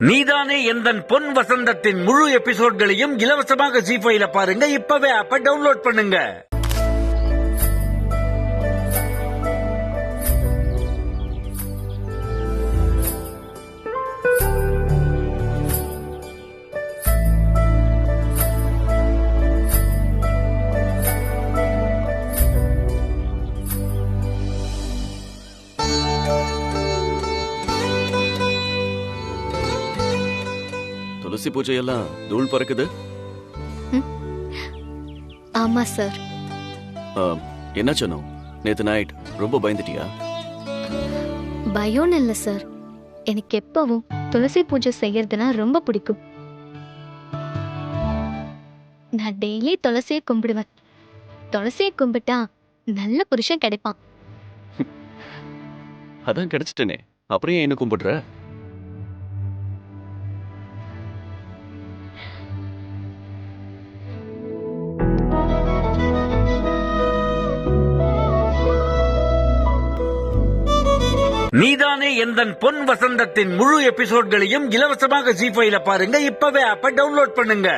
நீதானே எந்தன் பொன் வசந்தத்தின் முழு எபிசோட்களையும் இலவசமாக ஜீ5ல பாருங்க. இப்பவே ஆப்ப டவுன்லோட் பண்ணுங்க. துளசி பூஜையெல்லாம் தூள் பறக்குது. ஆமா சார். என்ன சொன்னோம்? நேத்து நைட் ரொம்ப பயந்துட்டியா? பயம்னு இல்ல சார், எனக்கு எப்பவும் துளசி பூஜை செய்யறதுனா ரொம்ப பிடிக்கும். நான் டெய்லி துளசியை கும்பிடுவேன். துளசியை கும்பிட்டா நல்ல புருஷன் கிடைப்பான். அதான் கிடைச்சிட்டனே, அப்புறம் ஏன் என்ன கும்பிடுற? நீதானே எந்தன் பொன் வசந்தத்தின் முழு எபிசோட்களையும் இலவசமாக ஜீ5ல பாருங்க. இப்பவே ஆப்ப டவுன்லோட் பண்ணுங்க.